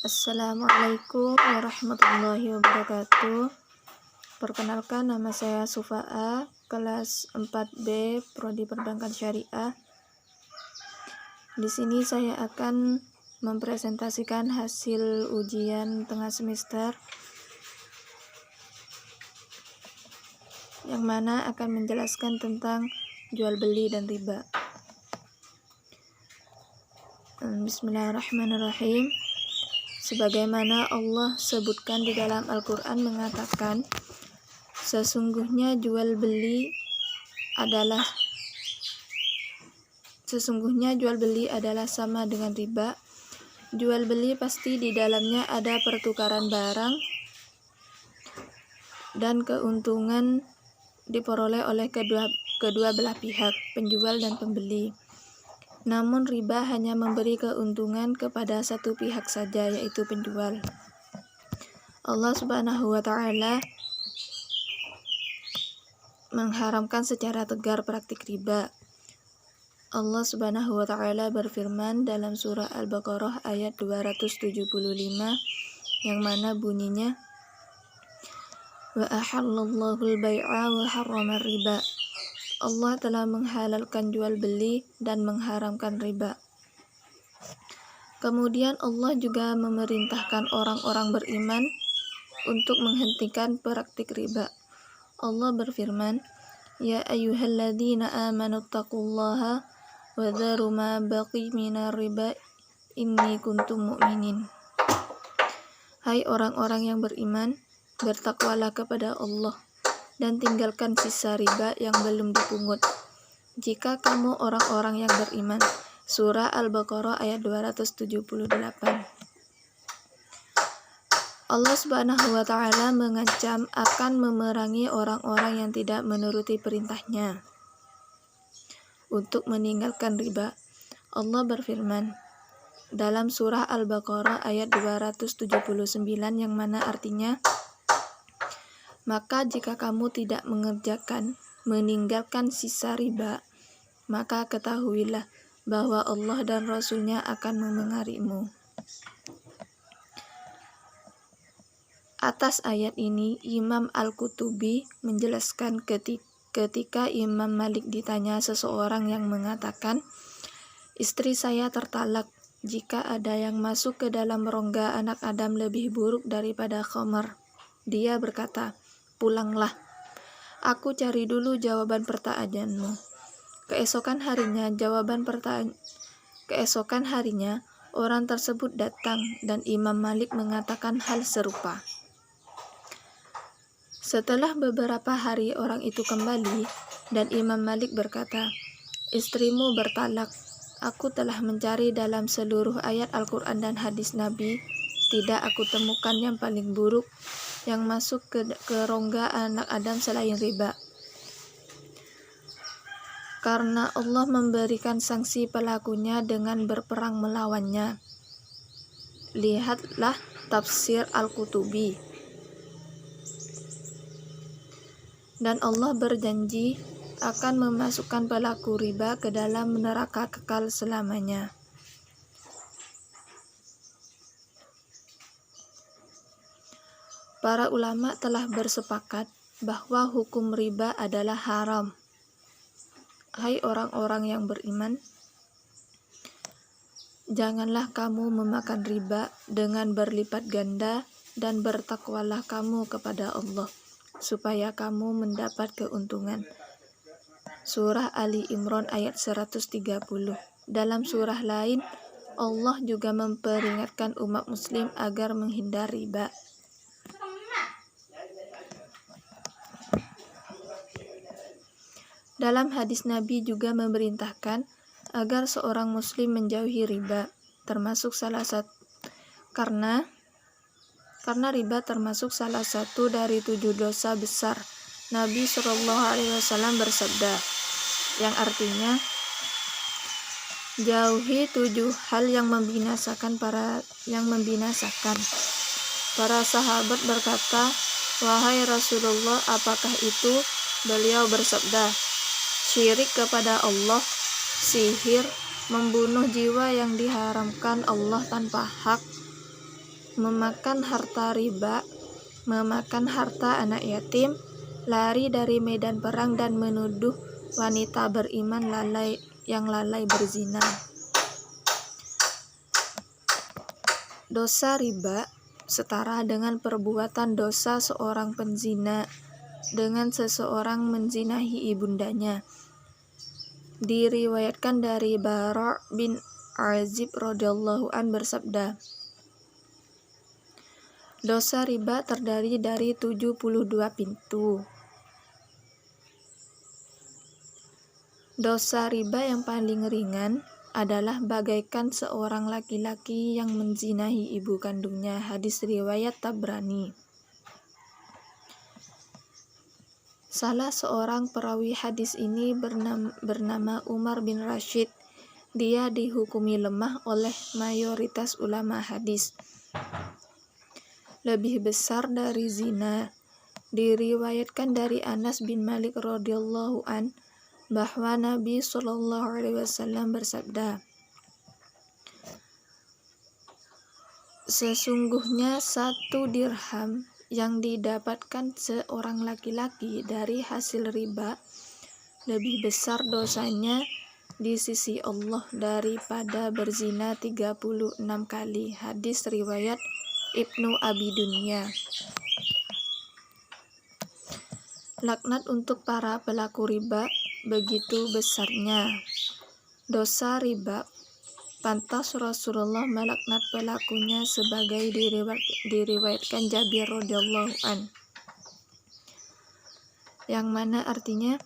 Assalamualaikum warahmatullahi wabarakatuh. Perkenalkan, nama saya Sufa'a, kelas 4B, Prodi Perbankan Syariah. Di sini saya akan mempresentasikan hasil ujian tengah semester, yang mana akan menjelaskan tentang jual beli dan riba. Bismillahirrahmanirrahim. Sebagaimana Allah sebutkan di dalam Al-Quran mengatakan, sesungguhnya jual beli adalah sama dengan riba. Jual beli pasti di dalamnya ada pertukaran barang dan keuntungan diperoleh oleh kedua belah pihak, penjual dan pembeli. Namun riba hanya memberi keuntungan kepada satu pihak saja, yaitu penjual. Allah Subhanahu wa Ta'ala mengharamkan secara tegar praktik riba. Allah Subhanahu wa Ta'ala berfirman dalam surah Al-Baqarah ayat 275, yang mana bunyinya, wa ahallallahu al-bai'a wa harrama riba. Allah telah menghalalkan jual beli dan mengharamkan riba. Kemudian Allah juga memerintahkan orang-orang beriman untuk menghentikan praktik riba. Allah berfirman, ya ayyuhalladzina amanu taqullaha wa dharu ma baqi minar riba inni kuntum mu'minin. Hai orang-orang yang beriman, bertakwalah kepada Allah dan tinggalkan sisa riba yang belum dipungut, jika kamu orang-orang yang beriman. Surah Al-Baqarah ayat 278. Allah Subhanahu wa Ta'ala mengancam akan memerangi orang-orang yang tidak menuruti perintahnya untuk meninggalkan riba. Allah berfirman dalam surah Al-Baqarah ayat 279, yang mana artinya, maka jika kamu tidak meninggalkan sisa riba, maka ketahuilah bahwa Allah dan Rasul-Nya akan memengarimu. Atas ayat ini, Imam Al-Qutubi menjelaskan ketika Imam Malik ditanya seseorang yang mengatakan, istri saya tertalak, jika ada yang masuk ke dalam rongga anak Adam lebih buruk daripada khamar. Dia berkata, pulanglah, aku cari dulu jawaban pertanyaanmu. Keesokan harinya, orang tersebut datang dan Imam Malik mengatakan hal serupa. Setelah beberapa hari orang itu kembali dan Imam Malik berkata, istrimu bertalak. Aku telah mencari dalam seluruh ayat Al-Quran dan hadis Nabi, tidak aku temukan yang paling buruk yang masuk ke rongga anak Adam selain riba. Karena Allah memberikan sanksi pelakunya dengan berperang melawannya. Lihatlah tafsir Al-Qutubi. Dan Allah berjanji akan memasukkan pelaku riba ke dalam neraka kekal selamanya. Para ulama telah bersepakat bahwa hukum riba adalah haram. Hai orang-orang yang beriman, janganlah kamu memakan riba dengan berlipat ganda dan bertakwalah kamu kepada Allah, supaya kamu mendapat keuntungan. Surah Ali Imran ayat 130. Dalam surah lain, Allah juga memperingatkan umat muslim agar menghindari riba. Dalam hadis Nabi juga memerintahkan agar seorang muslim menjauhi riba, karena riba termasuk salah satu dari 7 dosa besar. Nabi SAW bersabda, yang artinya, jauhi 7 hal yang membinasakan. Para sahabat berkata, wahai Rasulullah, apakah itu? Beliau bersabda, syirik kepada Allah, sihir, membunuh jiwa yang diharamkan Allah tanpa hak, memakan harta riba, memakan harta anak yatim, lari dari medan perang, dan menuduh wanita beriman lalai berzina. Dosa riba setara dengan perbuatan dosa seorang penzina dengan seseorang menzinahi ibundanya. Diriwayatkan dari Bara' bin Azib radhiyallahu an bersabda, dosa riba terdiri dari 72 pintu. Dosa riba yang paling ringan adalah bagaikan seorang laki-laki yang menzinahi ibu kandungnya. Hadis riwayat Tabrani. Salah seorang perawi hadis ini bernama Umar bin Rashid. Dia dihukumi lemah oleh mayoritas ulama hadis. Lebih besar dari zina. Diriwayatkan dari Anas bin Malik radhiyallahu an bahwa Nabi Shallallahu alaihi wasallam bersabda, sesungguhnya 1 dirham yang didapatkan seorang laki-laki dari hasil riba lebih besar dosanya di sisi Allah daripada berzina 36 kali. Hadis riwayat Ibnu Abi Dunya. Laknat untuk para pelaku riba begitu besarnya dosa riba, pantas Rasulullah melaknat pelakunya sebagai diriwayatkan Jabir radhiyallahu an, yang mana artinya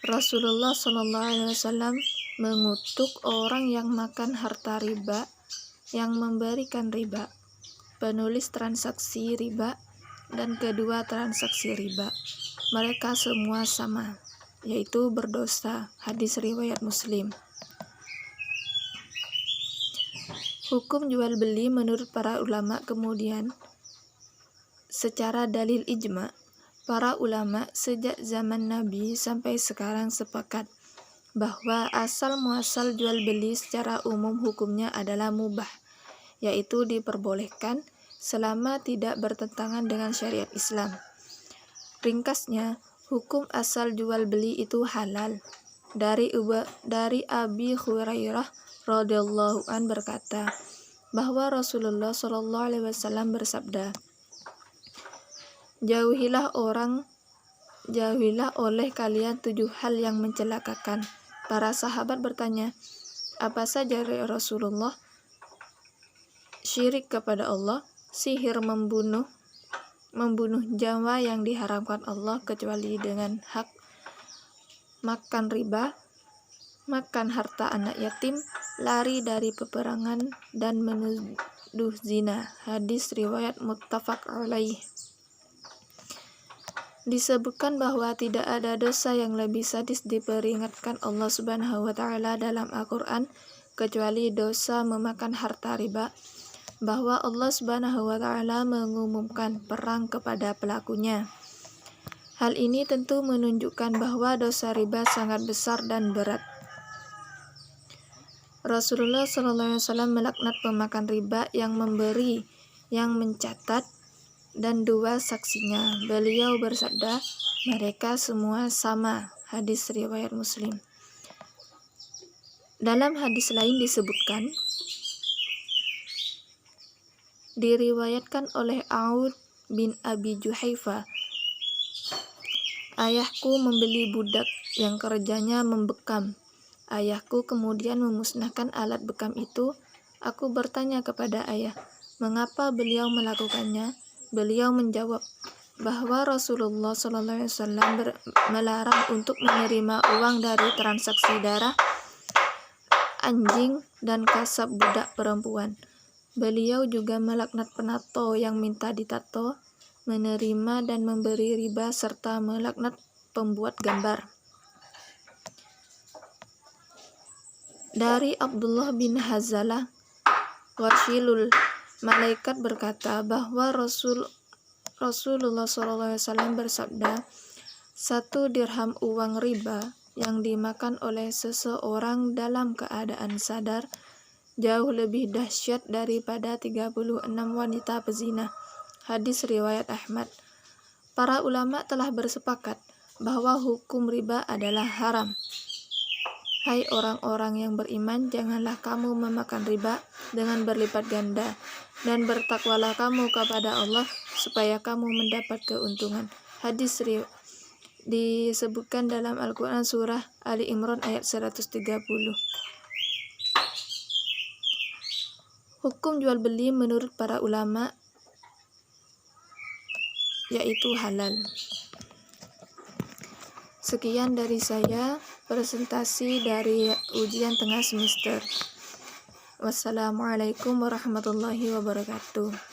Rasulullah Shallallahu alaihi wasallam mengutuk orang yang makan harta riba, yang memberikan riba, penulis transaksi riba, dan kedua transaksi riba. Mereka semua sama, yaitu berdosa. Hadis riwayat Muslim. Hukum jual beli menurut para ulama kemudian, secara dalil ijma, para ulama sejak zaman Nabi sampai sekarang sepakat bahwa asal muasal jual beli secara umum hukumnya adalah mubah, yaitu diperbolehkan selama tidak bertentangan dengan syariat Islam. Ringkasnya, hukum asal jual beli itu halal. Dari Abi Hurairah radhiyallahu an berkata bahwa Rasulullah Shallallahu alaihi wasallam bersabda, jauhilah oleh kalian 7 hal yang mencelakakan. Para sahabat bertanya, apa saja ya Rasulullah? Syirik kepada Allah, sihir, membunuh nyawa yang diharamkan Allah kecuali dengan hak, makan riba, makan harta anak yatim, lari dari peperangan, dan menuduh zina. Hadis riwayat muttafaq alaih. Disebutkan bahwa tidak ada dosa yang lebih sadis diperingatkan Allah Subhanahu wa taala dalam Al-Qur'an kecuali dosa memakan harta riba, bahwa Allah Subhanahu wa taala mengumumkan perang kepada pelakunya. Hal ini tentu menunjukkan bahwa dosa riba sangat besar dan berat. Rasulullah SAW melaknat pemakan riba, yang memberi, yang mencatat, dan 2 saksinya. Beliau bersabda, mereka semua sama. Hadis riwayat Muslim. Dalam hadis lain disebutkan, diriwayatkan oleh Aud bin Abi Juhaifa, ayahku membeli budak yang kerjanya membekam. Ayahku kemudian memusnahkan alat bekam itu. Aku bertanya kepada ayah, mengapa beliau melakukannya? Beliau menjawab bahwa Rasulullah SAW melarang untuk menerima uang dari transaksi darah, anjing, dan kasab budak perempuan. Beliau juga melaknat penato yang minta ditato, menerima dan memberi riba, serta melaknat pembuat gambar. Dari Abdullah bin Hazalah Warshilul, malaikat berkata bahwa Rasulullah SAW bersabda, 1 dirham uang riba yang dimakan oleh seseorang dalam keadaan sadar jauh lebih dahsyat daripada 36 wanita pezina. Hadis riwayat Ahmad. Para ulama telah bersepakat bahwa hukum riba adalah haram. Hai orang-orang yang beriman, janganlah kamu memakan riba dengan berlipat ganda, dan bertakwalah kamu kepada Allah supaya kamu mendapat keuntungan. Hadis disebutkan dalam Al-Quran surah Ali Imran ayat 130. Hukum jual beli menurut para ulama yaitu halal. Sekian dari saya, presentasi dari ujian tengah semester. Wassalamualaikum warahmatullahi wabarakatuh.